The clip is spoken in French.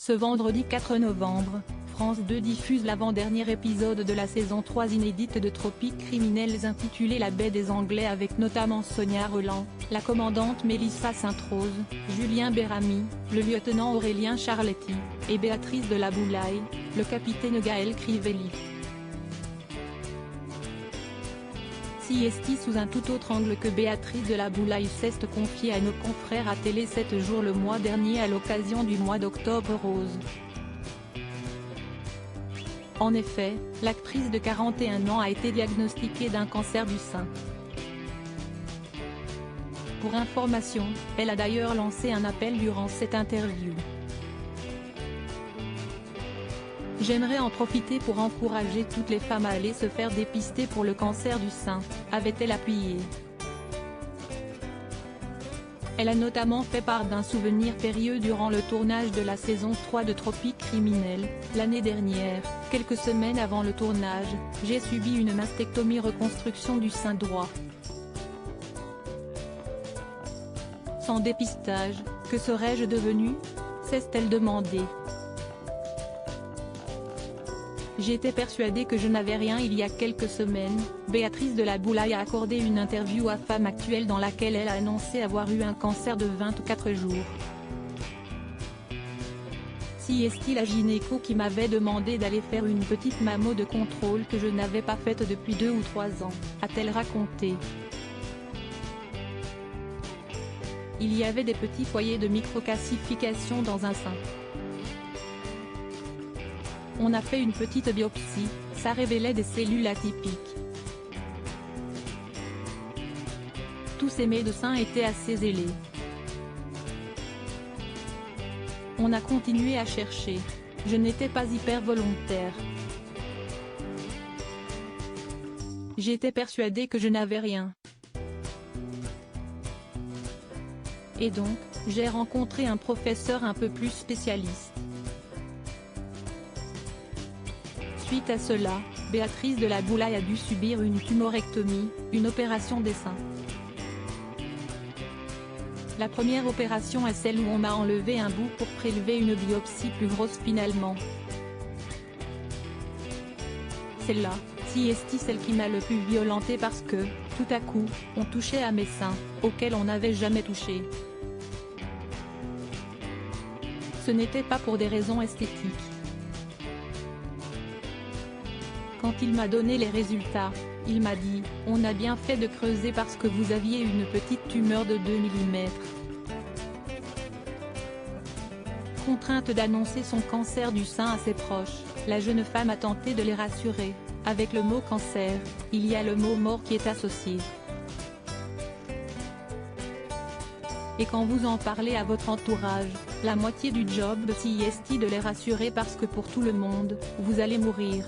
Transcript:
Ce vendredi 4 novembre, France 2 diffuse l'avant-dernier épisode de la saison 3 inédite de Tropiques criminels intitulé La baie des Anglais avec notamment Sonia Rolland, la commandante Mélissa Sainte-Rose, Julien Béramy, le lieutenant Aurélien Charletti, et Béatrice de la Boulaye, le capitaine Gaël Crivelli. CST sous un tout autre angle que Béatrice de la Boulaye s'est confiée à nos confrères à Télé 7 jours le mois dernier à l'occasion du mois d'Octobre Rose. En effet, l'actrice de 41 ans a été diagnostiquée d'un cancer du sein. Pour information, elle a d'ailleurs lancé un appel durant cette interview. J'aimerais en profiter pour encourager toutes les femmes à aller se faire dépister pour le cancer du sein, avait-elle appuyé. Elle a notamment fait part d'un souvenir périlleux durant le tournage de la saison 3 de Tropiques criminels, l'année dernière, quelques semaines avant le tournage, j'ai subi une mastectomie reconstruction du sein droit. Sans dépistage, que serais-je devenue ? s'est-elle demandé. J'étais persuadée que je n'avais rien il y a quelques semaines. Béatrice de la Boulaye a accordé une interview à Femme Actuelle dans laquelle elle a annoncé avoir eu un cancer de 24 jours. Si est-il la gynéco qui m'avait demandé d'aller faire une petite mammo de contrôle que je n'avais pas faite depuis 2 ou 3 ans, a-t-elle raconté. Il y avait des petits foyers de microcalcification dans un sein. On a fait une petite biopsie, ça révélait des cellules atypiques. Tous ces médecins étaient assez zélés. On a continué à chercher. Je n'étais pas hyper volontaire. J'étais persuadée que je n'avais rien. Et donc, j'ai rencontré un professeur un peu plus spécialiste. Suite à cela, Béatrice de la Boulaye a dû subir une tumorectomie, une opération des seins. La première opération est celle où on m'a enlevé un bout pour prélever une biopsie plus grosse finalement. Celle-là, CST celle qui m'a le plus violentée parce que, tout à coup, on touchait à mes seins, auxquels on n'avait jamais touché. Ce n'était pas pour des raisons esthétiques. Quand il m'a donné les résultats, il m'a dit « On a bien fait de creuser parce que vous aviez une petite tumeur de 2 mm ». Contrainte d'annoncer son cancer du sein à ses proches, la jeune femme a tenté de les rassurer. Avec le mot cancer, il y a le mot mort qui est associé. Et quand vous en parlez à votre entourage, la moitié du job de CST de les rassurer parce que pour tout le monde, vous allez mourir.